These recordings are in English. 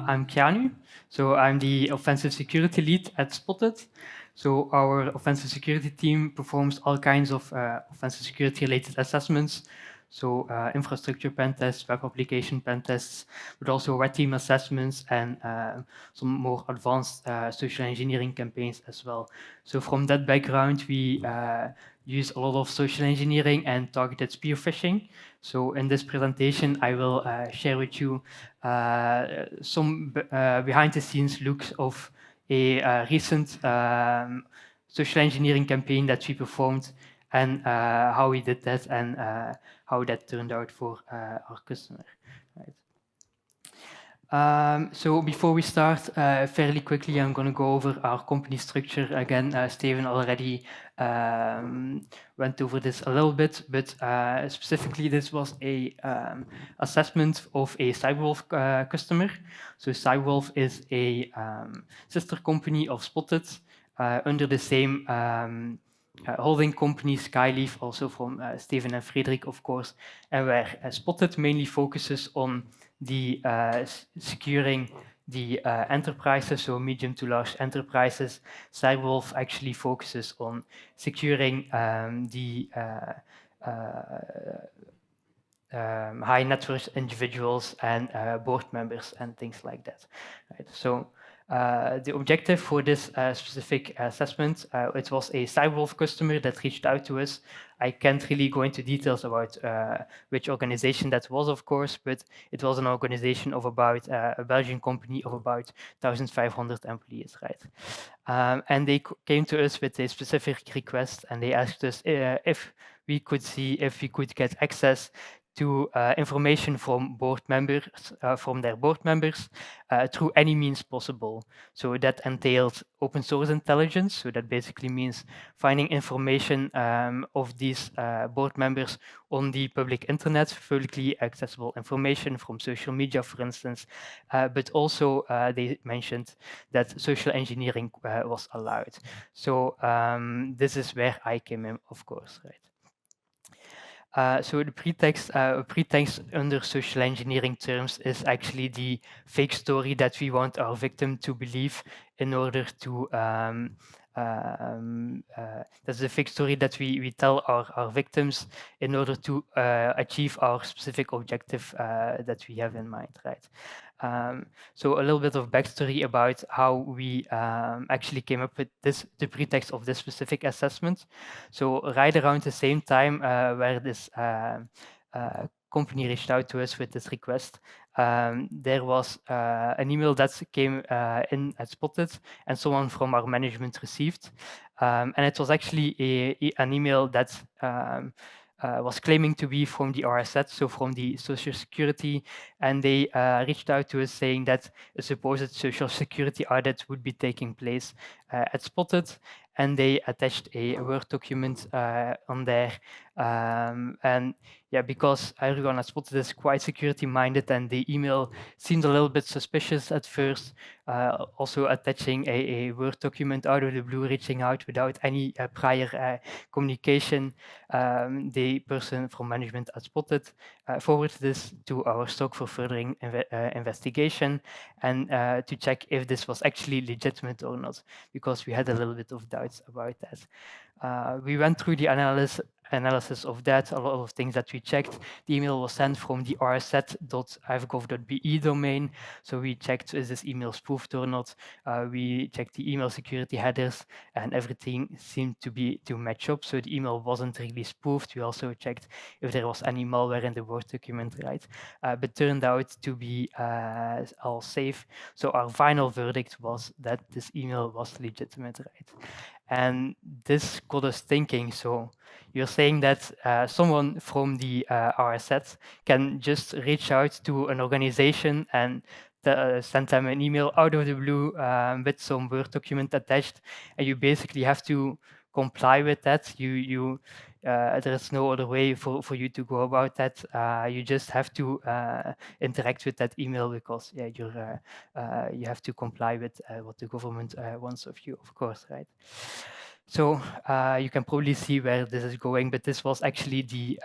I'm Keanu. So I'm the offensive security lead at Spotted. So our offensive security team performs all kinds of offensive security related assessments. So infrastructure pen tests, web application pen tests, but also red team assessments and some more advanced social engineering campaigns as well. So from that background, we use a lot of social engineering and targeted spear phishing. So in this presentation, I will share with you some behind the scenes looks of a recent social engineering campaign that we performed and how we did that and how that turned out for our customer. Right. So before we start, fairly quickly, I'm going to go over our company structure. Again, Steven already went over this a little bit, but specifically this was a assessment of a Cyberwolf customer. So Cyberwolf is a sister company of Spotted under the same holding company Skyleaf, also from Steven and Frederik, of course, and where Spotted mainly focuses on the securing the enterprises, so medium to large enterprises. Cyberwolf actually focuses on securing the high net worth individuals and board members and things like that. Right. So the objective for this specific assessment, it was a Cyberwolf customer that reached out to us. I can't really go into details about which organization that was, of course, but it was an organization of about a Belgian company of about 1,500 employees, right? And they came to us with a specific request, and they asked us if we could see if we could get access to information from board members, from their board members, through any means possible. So that entailed open source intelligence. So that basically means finding information of these board members on the public internet, publicly accessible information from social media, for instance. But also they mentioned that social engineering was allowed. So this is where I came in, of course, right? So the pretext under social engineering terms is actually the fake story that we want our victim to believe in order to that's the fake story that we tell our victims in order to achieve our specific objective that we have in mind, right? So a little bit of backstory about how we actually came up with the pretext of this specific assessment. So right around the same time where this company reached out to us with this request, there was an email that came in at Spotted and someone from our management received. And it was actually an email that was claiming to be from the RSZ, so from the Social Security, and they reached out to us saying that a supposed social security audit would be taking place at Spotted, and they attached a Word document on there. And yeah, because everyone at Spotted is quite security-minded, and the email seemed a little bit suspicious at first, also attaching a Word document out of the blue, reaching out without any prior communication. The person from management at Spotted forwarded this to our SOC for further investigation and to check if this was actually legitimate or not, because we had a little bit of doubts about that. We went through the analysis of that, a lot of things that we checked. The email was sent from the rz.ivgov.be domain. So we checked, is this email spoofed or not? We checked the email security headers and everything seemed to match up. So the email wasn't really spoofed. We also checked if there was any malware in the Word document, right? But turned out to be all safe. So our final verdict was that this email was legitimate, right? And this got us thinking. So you're saying that someone from the RSZ can just reach out to an organization and send them an email out of the blue with some Word document attached, and you basically have to comply with that. There's no other way for you to go about that. You just have to interact with that email because you have to comply with what the government wants of you, of course, right? So you can probably see where this is going, but this was actually the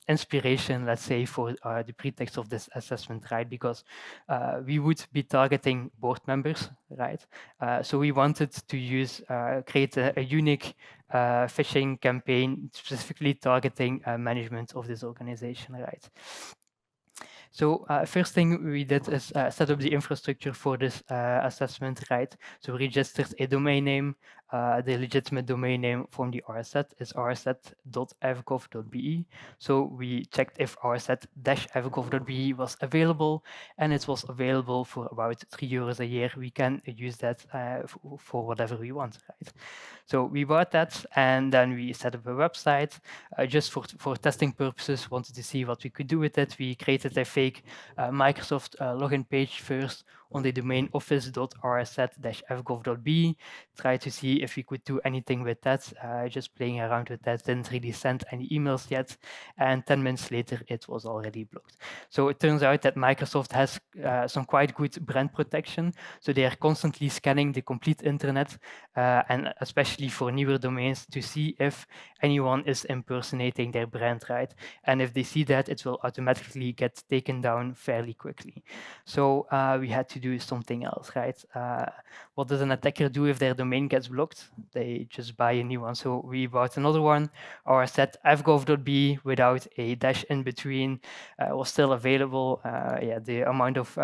inspiration, let's say, for the pretext of this assessment, right? Because we would be targeting board members, right? So we wanted to create a unique phishing campaign specifically targeting management of this organization, right? So first thing we did is set up the infrastructure for this assessment, right? So we registered a domain name. The legitimate domain name from the RSZ is rsz.fgov.be. So we checked if rsz-fgov.be was available, and it was available for about €3 a year. We can use that for whatever we want, right? So we bought that, and then we set up a website just for testing purposes, wanted to see what we could do with it. We created a fake Microsoft login page first on the domain office.rsz-fgov.be, tried to see if we could do anything with that, just playing around with that, didn't really send any emails yet, and 10 minutes later it was already blocked. So it turns out that Microsoft has some quite good brand protection, so they are constantly scanning the complete internet, and especially for newer domains, to see if anyone is impersonating their brand, right? And if they see that, it will automatically get taken down fairly quickly. So we had to do something else, right? What does an attacker do if their domain gets blocked? They just buy a new one. So we bought another one. Our set fgov.be without a dash in between was still available. Yeah, the amount of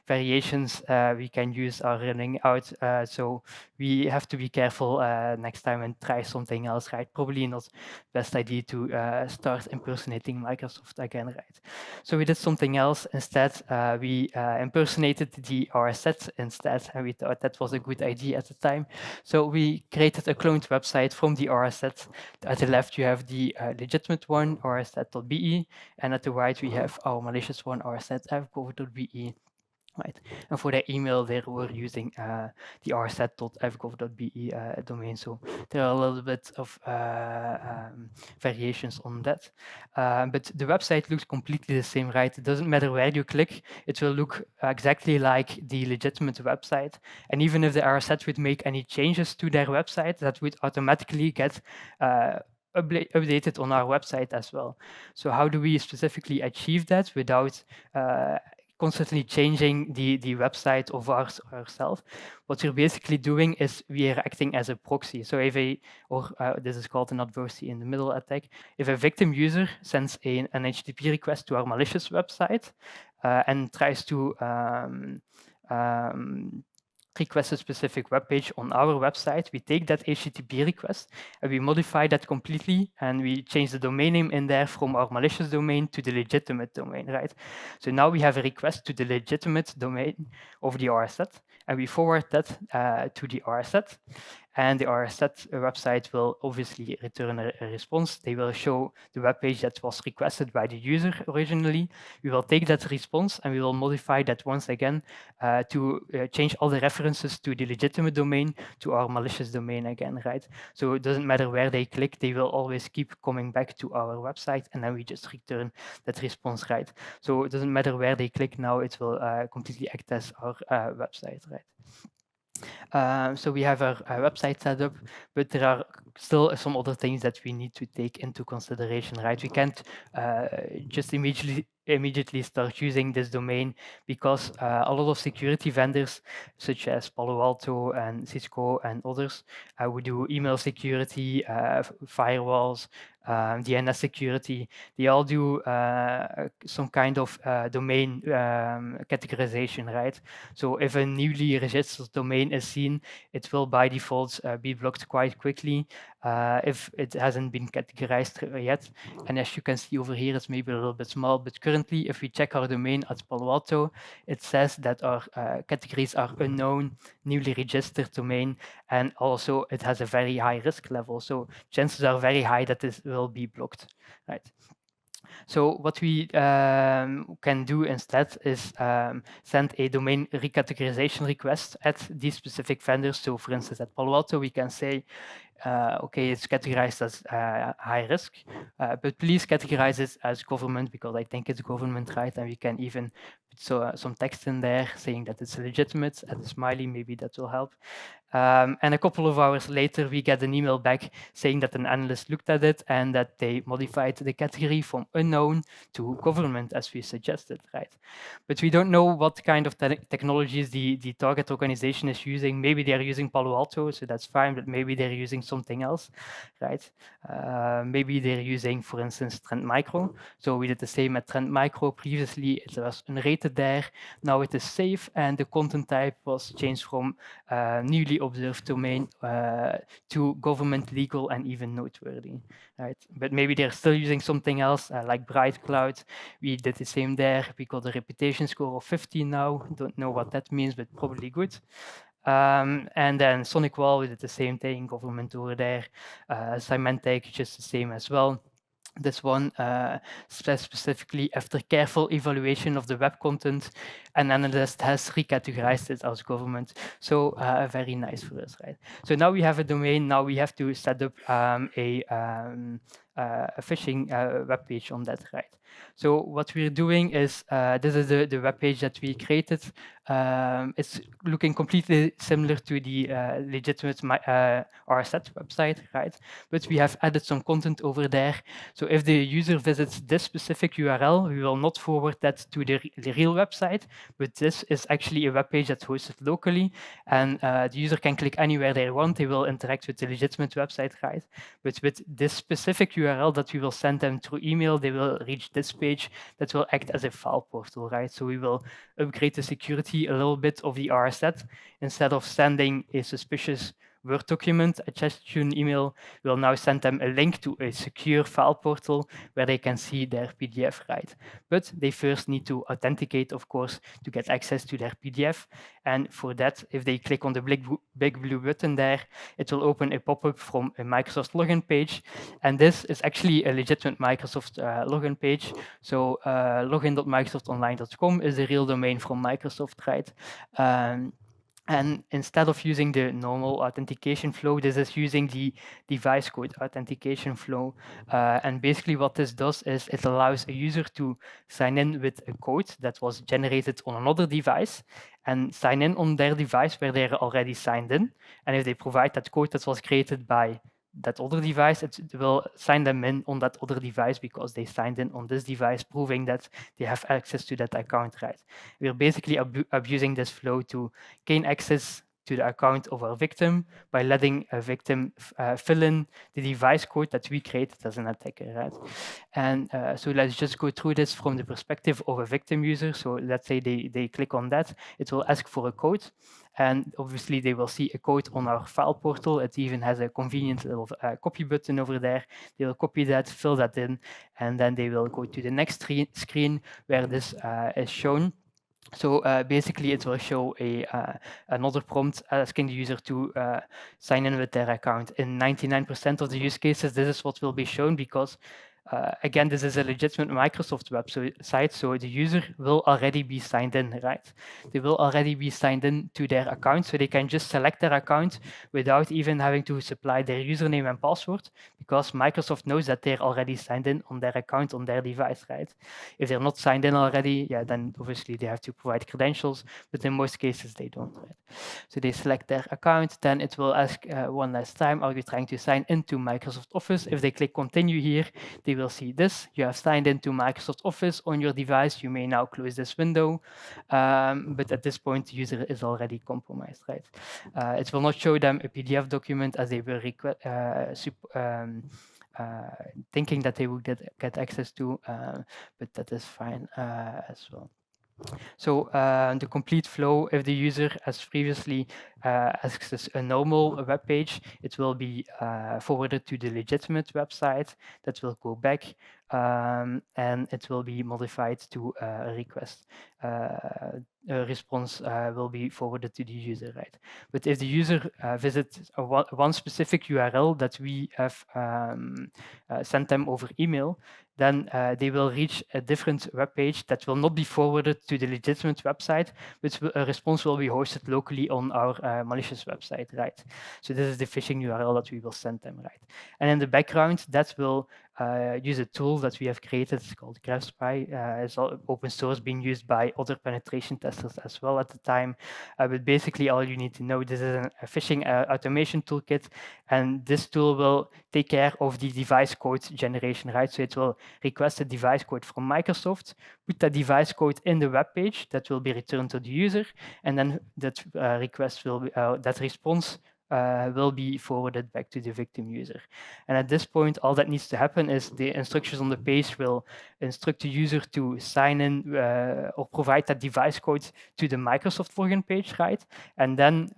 variations we can use are running out. So we have to be careful next time and try something else, right? Probably not best idea to start impersonating Microsoft again, right? So we did something else instead. We impersonated the RSZ instead, and we thought that was a good idea at the time. So we created a cloned website from the RSZ. At the left, you have the legitimate one, rsz.be, and at the right, we have our malicious one, rsz.fgov.be. Right. And for their email, they were using the rset.fgov.be domain. So there are a little bit of variations on that. But the website looks completely the same, right? It doesn't matter where you click, it will look exactly like the legitimate website. And even if the RSet would make any changes to their website, that would automatically get updated on our website as well. So how do we specifically achieve that without constantly changing the website of ourselves? What we're basically doing is we are acting as a proxy. So if this is called an adversity in the middle attack, if a victim user sends an HTTP request to our malicious website and tries to request a specific web page on our website, we take that HTTP request and we modify that completely, and we change the domain name in there from our malicious domain to the legitimate domain, right? So now we have a request to the legitimate domain of the RSet, and we forward that to the RSet, and the RSet website will obviously return a response. They will show the web page that was requested by the user originally. We will take that response and we will modify that once again to change all the references to the legitimate domain to our malicious domain again, right? So it doesn't matter where they click, they will always keep coming back to our website, and then we just return that response, right? So it doesn't matter where they click now, it will completely act as our website, right? So we have our website set up, but there are still some other things that we need to take into consideration, right? We can't just immediately start using this domain, because a lot of security vendors such as Palo Alto and Cisco and others would do email security, firewalls, DNS security. They all do some kind of domain categorization, right? So if a newly registered domain is seen, it will by default be blocked quite quickly if it hasn't been categorized yet. And as you can see over here, it's maybe a little bit small, but currently if we check our domain at Palo Alto, it says that our categories are unknown, newly registered domain, and also it has a very high risk level. So chances are very high that this will be blocked, right? So what we can do instead is send a domain recategorization request at these specific vendors. So for instance, at Palo Alto, we can say, okay, it's categorized as high risk, but please categorize it as government, because I think it's government, right? And we can even put some text in there saying that it's legitimate, and a smiley, maybe that will help. And a couple of hours later, we get an email back saying that an analyst looked at it and that they modified the category from unknown to government, as we suggested, right? But we don't know what kind of technologies the target organization is using. Maybe they're using Palo Alto, so that's fine, but maybe they're using something else, right? Maybe they're using, for instance, Trend Micro. So we did the same at Trend Micro. Previously, it was unrated there. Now it is safe, and the content type was changed from newly observed domain to government, legal, and even noteworthy, right? But maybe they're still using something else like Bright Cloud. We did the same there. We got a reputation score of 50 now. Don't know what that means, but probably good. And then Sonic Wall, we did the same thing, government over there. Symantec, just the same as well. This one specifically after careful evaluation of the web content, an analyst has recategorized it as government. So very nice for us, right? So now we have a domain. Now we have to set up a phishing web page on that, right? So what we're doing is this is the web page that we created. It's looking completely similar to the legitimate RSet website, right? But we have added some content over there. So if the user visits this specific URL, we will not forward that to the real website, but this is actually a web page that's hosted locally, and the user can click anywhere they want. They will interact with the legitimate website, right? But with this specific URL that we will send them through email, they will reach this page that will act as a file portal, right? So we will upgrade the security a little bit of the RSet. Instead of sending a suspicious Word document attached to an email, we'll now send them a link to a secure file portal where they can see their PDF, right? But they first need to authenticate, of course, to get access to their PDF. And for that, if they click on the big blue button there, it will open a pop-up from a Microsoft login page. And this is actually a legitimate Microsoft login page. So login.microsoftonline.com is the real domain from Microsoft, right? And instead of using the normal authentication flow, this is using the device code authentication flow. And basically what this does is it allows a user to sign in with a code that was generated on another device and sign in on their device where they're already signed in. And if they provide that code that was created by that other device, it will sign them in on that other device because they signed in on this device, proving that they have access to that account, right? We're basically abusing this flow to gain access to the account of our victim by letting a victim fill in the device code that we created as an attacker, right? And so let's just go through this from the perspective of a victim user. So let's say they click on that, it will ask for a code. And obviously they will see a code on our file portal. It even has a convenient little copy button over there. They will copy that, fill that in, and then they will go to the next screen where this is shown. So basically, it will show another prompt asking the user to sign in with their account. In 99% of the use cases, this is what will be shown because again, this is a legitimate Microsoft website, so the user will already be signed in, right? They will already be signed in to their account, so they can just select their account without even having to supply their username and password, because Microsoft knows that they're already signed in on their account on their device, right? If they're not signed in already, yeah, then obviously they have to provide credentials, but in most cases they don't, right? So they select their account, then it will ask one last time, are you trying to sign into Microsoft Office? If they click continue here, they will see this. You have signed into Microsoft Office on your device. You may now close this window. But at this point, the user is already compromised, right? It will not show them a PDF document as they were thinking that they would get access to, but that is fine as well. So the complete flow, if the user, as previously, accesses a normal web page, it will be forwarded to the legitimate website that will go back, and it will be modified to a request. A response will be forwarded to the user, right? But if the user visits one specific URL that we have sent them over email, then they will reach a different web page that will not be forwarded to the legitimate website, but a response will be hosted locally on our malicious website, right? So this is the phishing URL that we will send them, right? And in the background, that will use a tool that we have created. It's called GraphSpy. It's all open source, being used by other penetration testers as well at the time. But basically, all you need to know, this is a phishing automation toolkit, and this tool will take care of the device code generation, right? So it will request a device code from Microsoft, put that device code in the web page that will be returned to the user, and then that request will be, that response will be forwarded back to the victim user. And at this point, all that needs to happen is the instructions on the page will instruct the user to sign in or provide that device code to the Microsoft login page, right? And then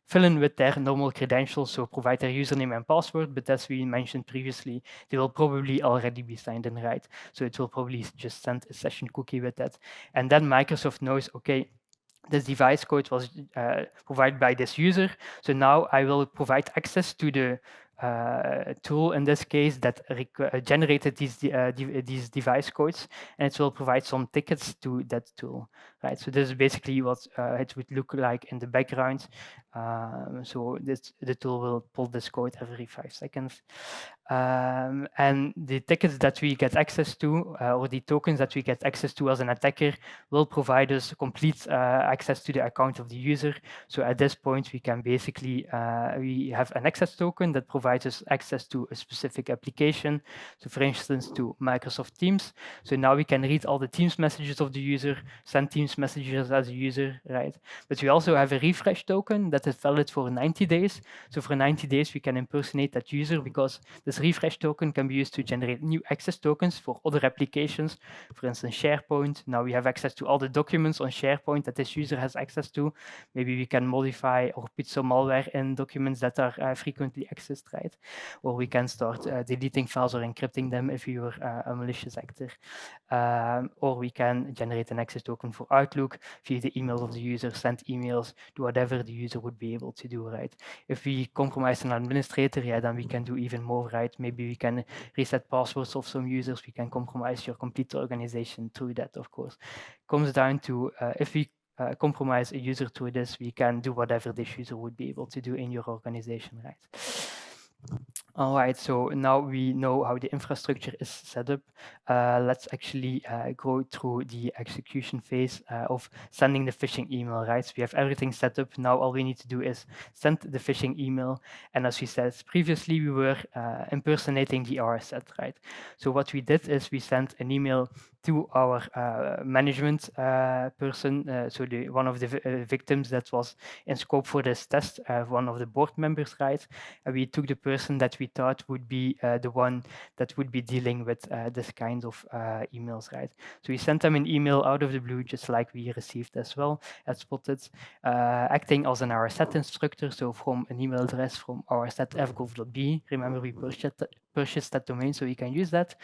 fill in with their normal credentials, so provide their username and password, but as we mentioned previously, they will probably already be signed in, right? So it will probably just send a session cookie with that. And then Microsoft knows, okay, this device code was provided by this user. So now I will provide access to the tool in this case that generated these device codes, and it will provide some tickets to that tool, right? So this is basically what it would look like in the background. So the tool will pull this code every 5 seconds. And the tickets that we get access to, or the tokens that we get access to as an attacker, will provide us complete access to the account of the user. So at this point, we can basically, we have an access token that provides us access to a specific application. So for instance, to Microsoft Teams. So now we can read all the Teams messages of the user, send Teams messages as a user, right? But we also have a refresh token that is valid for 90 days. So for 90 days, we can impersonate that user, because this refresh token can be used to generate new access tokens for other applications. For instance, SharePoint. Now we have access to all the documents on SharePoint that this user has access to. Maybe we can modify or put some malware in documents that are frequently accessed, right? Or we can start deleting files or encrypting them if you are a malicious actor. Or we can generate an access token for Outlook via the emails of the user, send emails, do whatever the user would be able to do, right? If we compromise an administrator, yeah, then we can do even more, right? Maybe we can reset passwords of some users. We can compromise your complete organization through that, of course. Comes down to if we compromise a user through this, we can do whatever this user would be able to do in your organization, right? All right, so now we know how the infrastructure is set up. Let's actually go through the execution phase of sending the phishing email, right? So we have everything set up. Now all we need to do is send the phishing email. And as we said previously, we were impersonating the RSet, right? So what we did is we sent an email to our management person, so one of the victims that was in scope for this test, one of the board members, right? We took the person that we thought would be the one that would be dealing with this kind of emails, right? So we sent them an email out of the blue, just like we received as well at Spotted, acting as an RSet instructor. So from an email address from rset.fgov.be, remember we purchased that domain, so we can use that.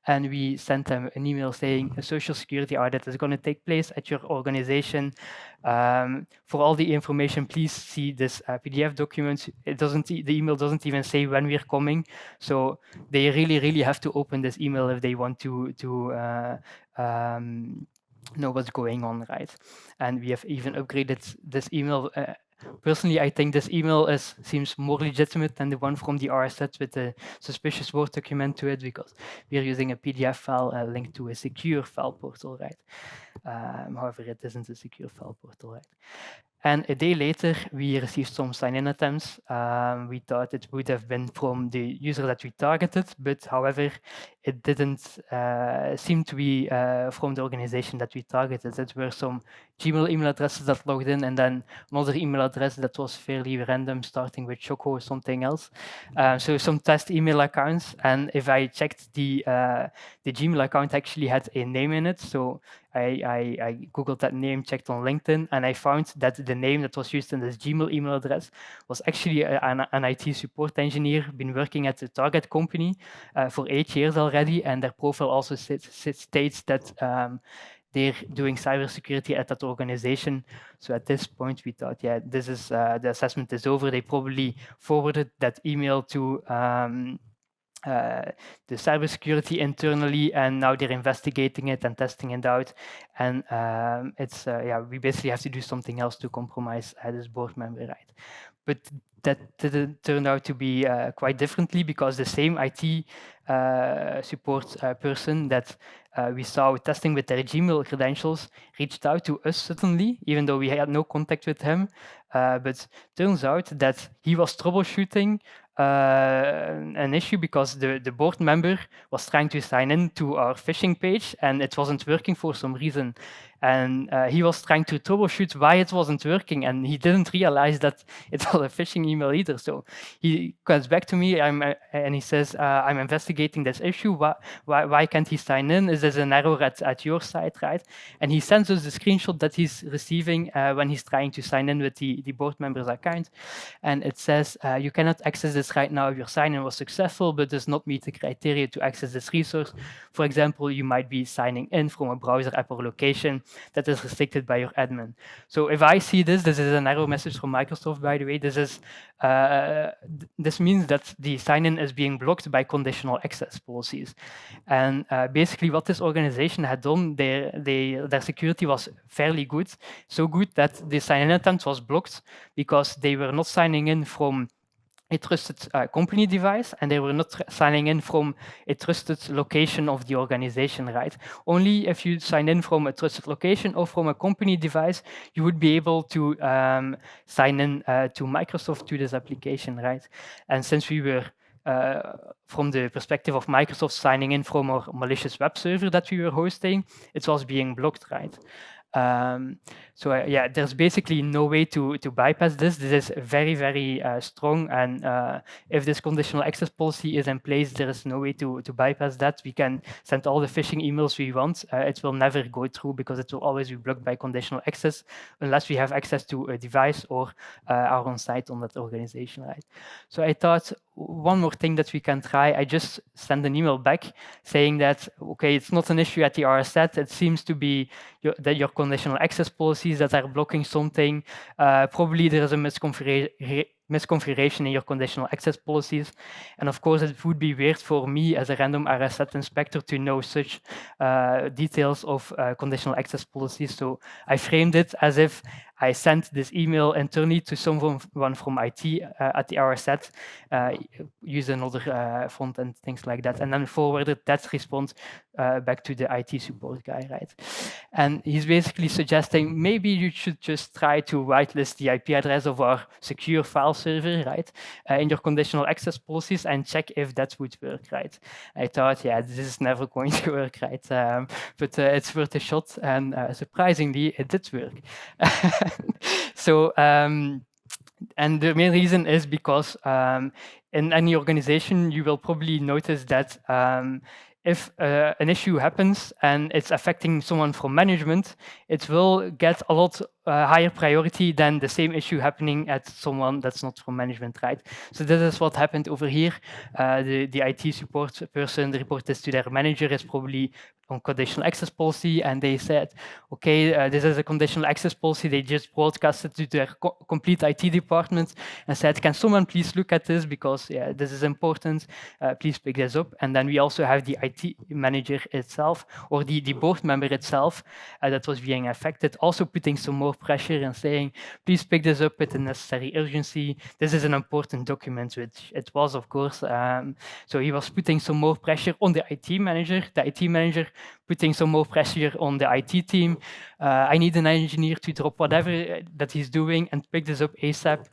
And we sent them an email saying a social security audit is going to take place at your organization. For all the information, please see this PDF document. The email doesn't even say when we're coming, so they really have to open this email if they want to know what's going on, right? And we have even upgraded this email. Personally, I think this email seems more legitimate than the one from the RSet with the suspicious Word document to it, because we're using a PDF file linked to a secure file portal, right? However, it isn't a secure file portal, right? And a day later, we received some sign-in attempts. We thought it would have been from the user that we targeted, but however, it didn't seem to be from the organization that we targeted. It were some Gmail email addresses that logged in, and then another email address that was fairly random, starting with Choco or something else. So some test email accounts, and if I checked the Gmail account actually had a name in it, so I Googled that name, checked on LinkedIn, and I found that the name that was used in this Gmail email address was actually an IT support engineer, been working at the target company for 8 years already, and their profile also states that they're doing cybersecurity at that organization. So at this point, we thought, yeah, this is the assessment is over. They probably forwarded that email to the cybersecurity internally, and now they're investigating it and testing it out. And it's yeah, we basically have to do something else to compromise this board member, right? but that didn't turn out to be quite differently, because the same IT support person that we saw testing with their Gmail credentials reached out to us suddenly, even though we had no contact with him. But turns out that he was troubleshooting an issue because the board member was trying to sign in to our phishing page and it wasn't working for some reason. And he was trying to troubleshoot why it wasn't working, and he didn't realize that it was a phishing email either. So he comes back to me and he says, I'm investigating this issue. Why can't he sign in? Is this an error at your side, right? And he sends us the screenshot that he's receiving when he's trying to sign in with the board member's account. And it says, you cannot access this right now if your sign-in was successful, but does not meet the criteria to access this resource. For example, you might be signing in from a browser app or location that is restricted by your admin. So if I see this is an error message from Microsoft, by the way. This means that the sign-in is being blocked by conditional access policies. And basically what this organization had done, their security was fairly good, so good that the sign-in attempt was blocked because they were not signing in from a trusted company device, and they were not signing in from a trusted location of the organization, right? Only if you sign in from a trusted location or from a company device, you would be able to sign in to Microsoft to this application, right? And since we were from the perspective of Microsoft signing in from our malicious web server that we were hosting, it was being blocked, right? Yeah, there's basically no way to bypass this. This is very, very strong, and if this conditional access policy is in place, there is no way to bypass that. We can send all the phishing emails we want. It will never go through because it will always be blocked by conditional access unless we have access to a device or are on site on that organization, right? So I thought one more thing that we can try. I just send an email back saying that, okay, it's not an issue at the RSZ. It seems to be that your conditional access policies that are blocking something. Probably there is a misconfiguration in your conditional access policies. And of course, it would be weird for me as a random RSZ inspector to know such details of conditional access policies. So I framed it as if I sent this email internally to someone from IT at the RSZ, use another font and things like that, and then forwarded that response back to the IT support guy, right? And he's basically suggesting maybe you should just try to whitelist the IP address of our secure file server, right, in your conditional access policies and check if that would work, right? I thought, yeah, this is never going to work, right? But it's worth a shot, and surprisingly, it did work. So, and the main reason is because in any organization, you will probably notice that if an issue happens and it's affecting someone from management, it will get a lot higher priority than the same issue happening at someone that's not from management, right? So this is what happened over here. The IT support person reported this to their manager. Is probably on conditional access policy, and they said, okay, this is a conditional access policy. They just broadcasted to their complete IT department and said, can someone please look at this, because yeah, this is important, please pick this up. And then we also have the IT manager itself, or the board member itself that was being affected, also putting some more pressure and saying, please pick this up with the necessary urgency. This is an important document, which it was, of course. So he was putting some more pressure on the IT manager. The IT manager putting some more pressure on the IT team. I need an engineer to drop whatever that he's doing and pick this up ASAP.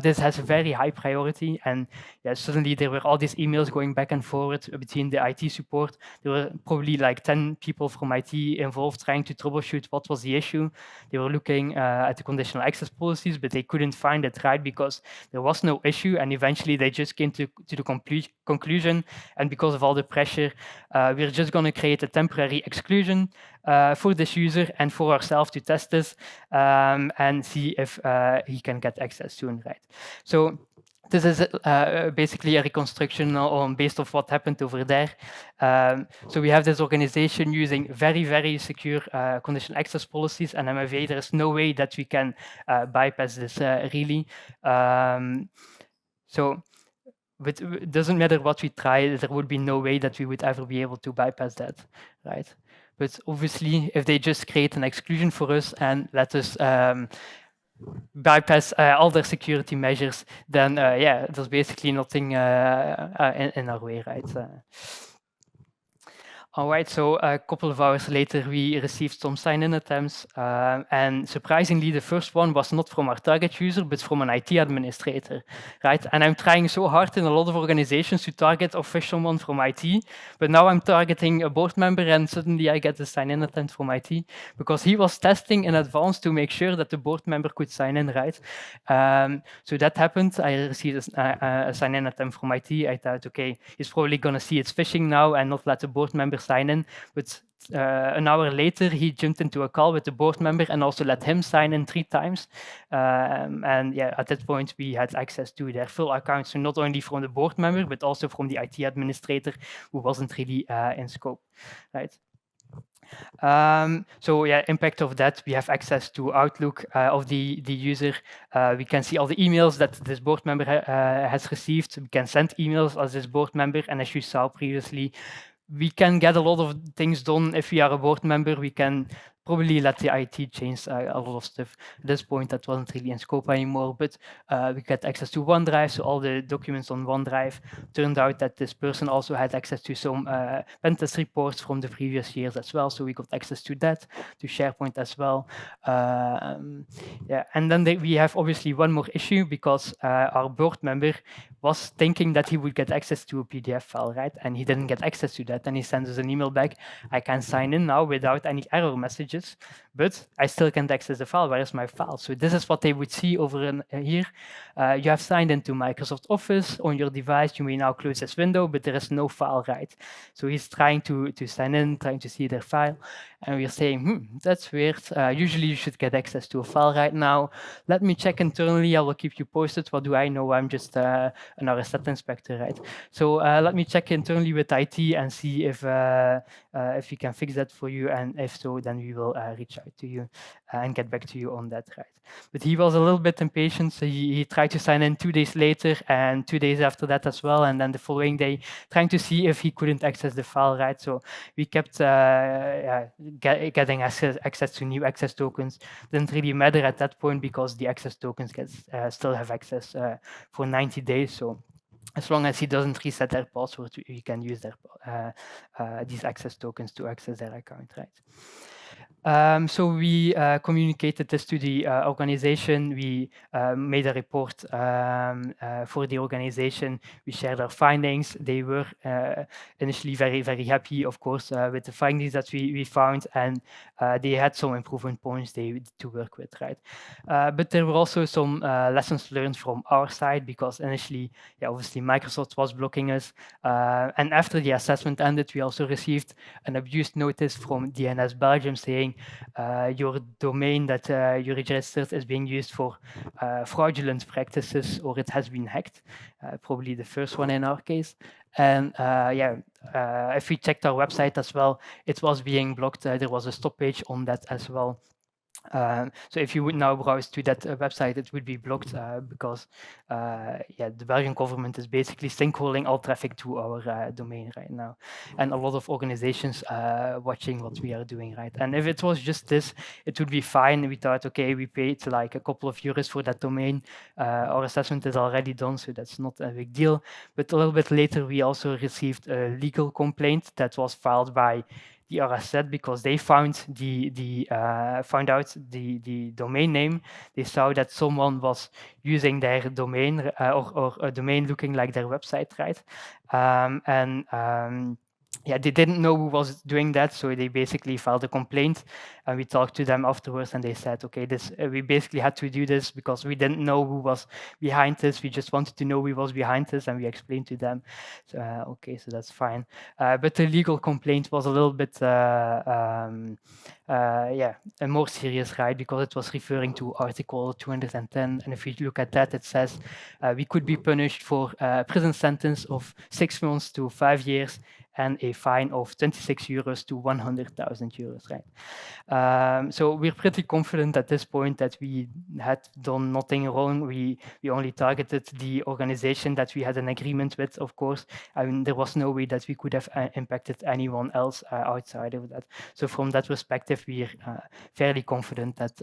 This has a very high priority. And yeah, suddenly there were all these emails going back and forward between the IT support. There were probably like 10 people from IT involved trying to troubleshoot what was the issue. They were looking at the conditional access policies, but they couldn't find it, right, because there was no issue. And eventually they just came to the conclusion. And because of all the pressure, we're just going to create a temporary exclusion for this user and for ourselves to test this and see if he can get access soon, right? So this is basically a reconstruction based off what happened over there. So we have this organization using very, very secure conditional access policies, and I'm afraid there is no way that we can bypass this really. But it doesn't matter what we try, there would be no way that we would ever be able to bypass that, right? But obviously, if they just create an exclusion for us and let us bypass all their security measures, then yeah, there's basically nothing in our way, right? All right, so a couple of hours later, we received some sign-in attempts, and surprisingly, the first one was not from our target user, but from an IT administrator, right? And I'm trying so hard in a lot of organizations to target or phish someone from IT, but now I'm targeting a board member, and suddenly I get a sign-in attempt from IT because he was testing in advance to make sure that the board member could sign in, right? So that happened. I received a sign-in attempt from IT. I thought, okay, he's probably going to see it's phishing now and not let the board member sign in. But an hour later, he jumped into a call with the board member and also let him sign in 3 times. And yeah, at that point, we had access to their full account. So not only from the board member, but also from the IT administrator who wasn't really in scope, right? So yeah, impact of that, we have access to Outlook of the user. We can see all the emails that this board member has received. We can send emails as this board member. And as you saw previously, we can get a lot of things done if we are a board member. We can probably let the IT change a lot of stuff. At this point, that wasn't really in scope anymore, but we get access to OneDrive, so all the documents on OneDrive. Turned out that this person also had access to some pen test reports from the previous years as well, so we got access to that, to SharePoint as well. Yeah, and then we have obviously one more issue because our board member was thinking that he would get access to a PDF file, right? And he didn't get access to that. And he sends us an email back, I can sign in now without any error messages, but I still can't access the file. Where is my file? So this is what they would see over here. You have signed into Microsoft Office on your device. You may now close this window, but there is no file, right? So he's trying to sign in, trying to see their file. And we're saying, that's weird. Usually you should get access to a file right now. Let me check internally. I will keep you posted. What do I know? I'm just an RSZ inspector, right? So let me check internally with IT and see if we can fix that for you. And if so, then we will reach out to you and get back to you on that, right? But he was a little bit impatient. So he tried to sign in 2 days later and 2 days after that as well. And then the following day, trying to see if he couldn't access the file, right? So we kept getting access to new access tokens. Didn't really matter at that point because the access tokens still have access for 90 days. So as long as he doesn't reset their password, we can use these access tokens to access their account, right? So we communicated this to the organization. We made a report for the organization. We shared our findings. They were initially very, very happy, of course, with the findings that we found, and they had some improvement points to work with, right? But there were also some lessons learned from our side because initially, yeah, obviously Microsoft was blocking us. And after the assessment ended, we also received an abuse notice from DNS Belgium saying your domain that you registered is being used for fraudulent practices or it has been hacked, probably the first one in our case. And yeah, if we checked our website as well, it was being blocked. There was a stop page on that as well. So if you would now browse to that website, it would be blocked because yeah, the Belgian government is basically sinkholing all traffic to our domain right now. And a lot of organizations watching what we are doing, right? And if it was just this, it would be fine. We thought, okay, we paid like a couple of euros for that domain. Our assessment is already done, so that's not a big deal. But a little bit later, we also received a legal complaint that was filed by the RSZ because they found found out the domain name. They saw that someone was using their domain or a domain looking like their website, right? Yeah, they didn't know who was doing that, so they basically filed a complaint. And we talked to them afterwards, and they said, "Okay, this we basically had to do this because we didn't know who was behind this. We just wanted to know who was behind this, and we explained to them." So, okay, so that's fine. But the legal complaint was a little bit, yeah, more serious, right? Because it was referring to Article 210, and if you look at that, it says we could be punished for a prison sentence of 6 months to 5 years and a fine of 26 euros to 100,000 euros, right? So we're pretty confident at this point that we had done nothing wrong. We only targeted the organization that we had an agreement with, of course. I mean, there was no way that we could have impacted anyone else outside of that. So from that perspective, we're fairly confident that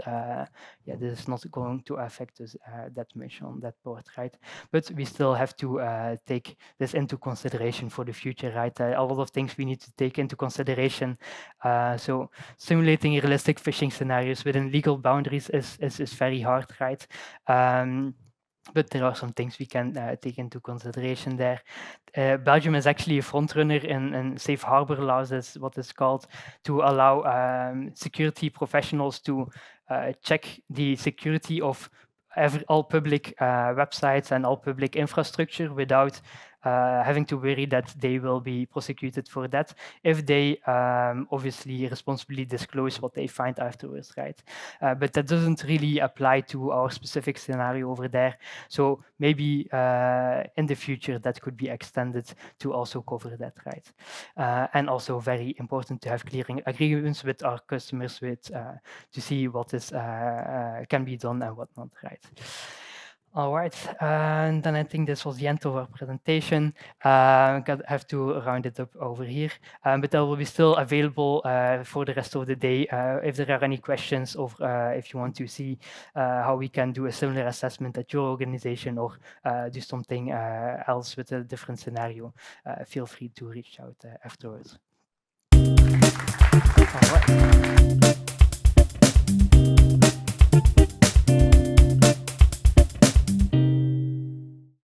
yeah, this is not going to affect us that much on that part, right? But we still have to take this into consideration for the future, right? A lot of things we need to take into consideration. So simulating realistic phishing scenarios within legal boundaries is very hard, right? But there are some things we can take into consideration there. Belgium is actually a front runner in safe harbor laws, is what is called, to allow security professionals to check the security of all public websites and all public infrastructure without having to worry that they will be prosecuted for that if they obviously responsibly disclose what they find afterwards, right? But that doesn't really apply to our specific scenario over there. So maybe in the future that could be extended to also cover that, right? And also very important to have clear agreements with our customers with to see what is can be done and what not, right? All right, and then I think this was the end of our presentation. Have to round it up over here, but I will be still available for the rest of the day if there are any questions, or if you want to see how we can do a similar assessment at your organization, or do something else with a different scenario. Feel free to reach out afterwards. All right.